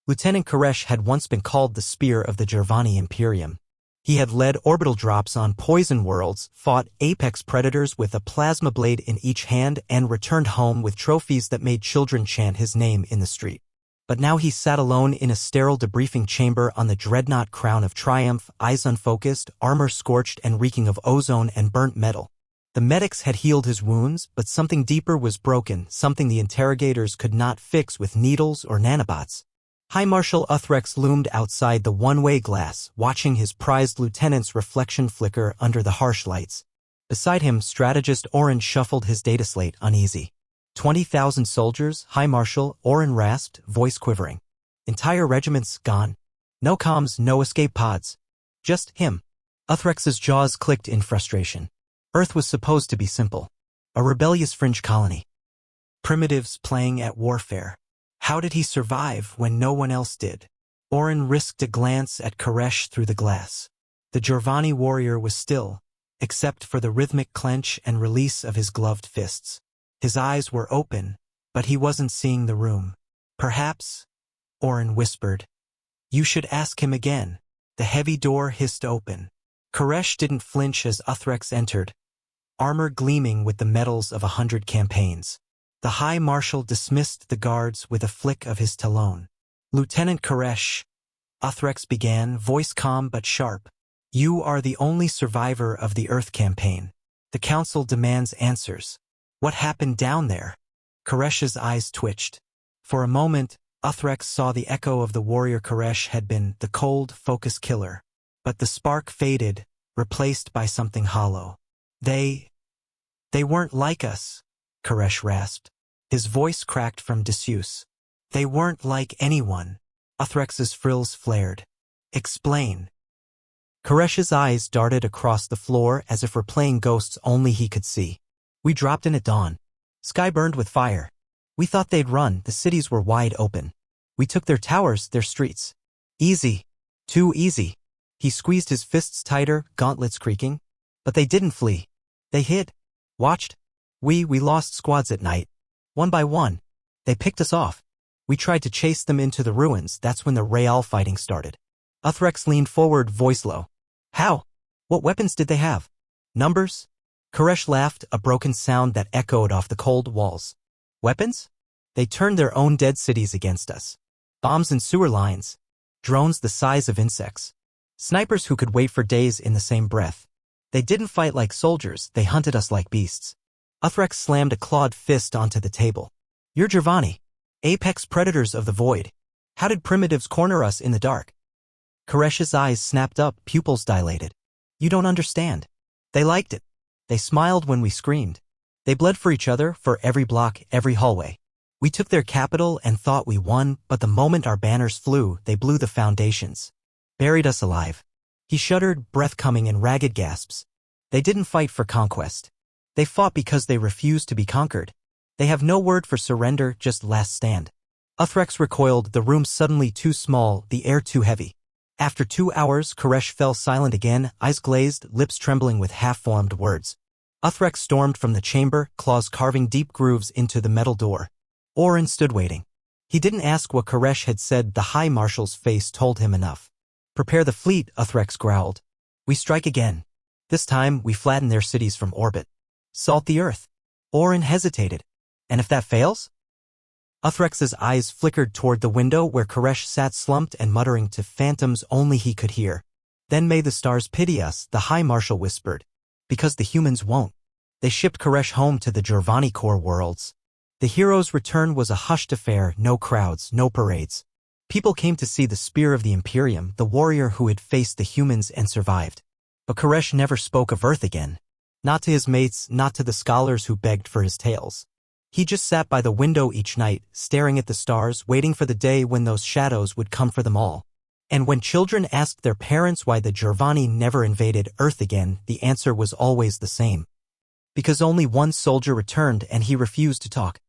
Lieutenant Koresh had once been called the Spear of the Giovanni Imperium. He had led orbital drops on poison worlds, fought apex predators with a plasma blade in each hand, and returned home with trophies that made children chant his name in the street. But now he sat alone in a sterile debriefing chamber on the dreadnought Crown of Triumph, eyes unfocused, armor scorched and reeking of ozone and burnt metal. The medics had healed his wounds, but something deeper was broken, something the interrogators could not fix with needles or nanobots. High Marshal Uthrex loomed outside the one-way glass, watching his prized lieutenant's reflection flicker under the harsh lights. Beside him, strategist Oren shuffled his data slate, uneasy. 20,000 soldiers, High Marshal, Oren rasped, voice quivering. Entire regiments gone. No comms, no escape pods. Just him. Uthrex's jaws clicked in frustration. Earth was supposed to be simple. A rebellious fringe colony. Primitives playing at warfare. How did he survive when no one else did? Oren risked a glance at Koresh through the glass. The Giovanni warrior was still, except for the rhythmic clench and release of his gloved fists. His eyes were open, but he wasn't seeing the room. Perhaps, Oren whispered. You should ask him again. The heavy door hissed open. Koresh didn't flinch as Uthrex entered, armor gleaming with the medals of 100 campaigns. The High Marshal dismissed the guards with a flick of his talon. Lieutenant Koresh, Uthrex began, voice calm but sharp. You are the only survivor of the Earth campaign. The Council demands answers. What happened down there? Koresh's eyes twitched. For a moment, Uthrex saw the echo of the warrior Koresh had been, the cold, focused killer. But the spark faded, replaced by something hollow. They weren't like us, Koresh rasped. His voice cracked from disuse. They weren't like anyone. Uthrex's frills flared. Explain. Koresh's eyes darted across the floor as if replaying ghosts only he could see. We dropped in at dawn. Sky burned with fire. We thought they'd run, the cities were wide open. We took their towers, their streets. Easy. Too easy. He squeezed his fists tighter, gauntlets creaking. But they didn't flee. They hid. Watched. We lost squads at night. One by one. They picked us off. We tried to chase them into the ruins, that's when the Real fighting started. Uthrex leaned forward, voice low. How? What weapons did they have? Numbers? Koresh laughed, a broken sound that echoed off the cold walls. Weapons? They turned their own dead cities against us. Bombs and sewer lines. Drones the size of insects. Snipers who could wait for days in the same breath. They didn't fight like soldiers, they hunted us like beasts. Uthrex slammed a clawed fist onto the table. You're Giovanni. Apex predators of the void. How did primitives corner us in the dark? Koresh's eyes snapped up, pupils dilated. You don't understand. They liked it. They smiled when we screamed. They bled for each other, for every block, every hallway. We took their capital and thought we won, but the moment our banners flew, they blew the foundations. Buried us alive. He shuddered, breath coming in ragged gasps. They didn't fight for conquest. They fought because they refused to be conquered. They have no word for surrender, just last stand. Uthrex recoiled, the room suddenly too small, the air too heavy. After 2 hours, Koresh fell silent again, eyes glazed, lips trembling with half-formed words. Uthrex stormed from the chamber, claws carving deep grooves into the metal door. Oren stood waiting. He didn't ask what Koresh had said, the High Marshal's face told him enough. Prepare the fleet, Uthrex growled. We strike again. This time, we flatten their cities from orbit. Salt the earth. Oren hesitated. And if that fails? Uthrex's eyes flickered toward the window where Koresh sat slumped and muttering to phantoms only he could hear. Then may the stars pity us, the High Marshal whispered. Because the humans won't. They shipped Koresh home to the Giovanni core worlds. The hero's return was a hushed affair, no crowds, no parades. People came to see the spear of the Imperium, the warrior who had faced the humans and survived. But Koresh never spoke of Earth again. Not to his mates, not to the scholars who begged for his tales. He just sat by the window each night, staring at the stars, waiting for the day when those shadows would come for them all. And when children asked their parents why the Giovanni never invaded Earth again, the answer was always the same. Because only one soldier returned and he refused to talk.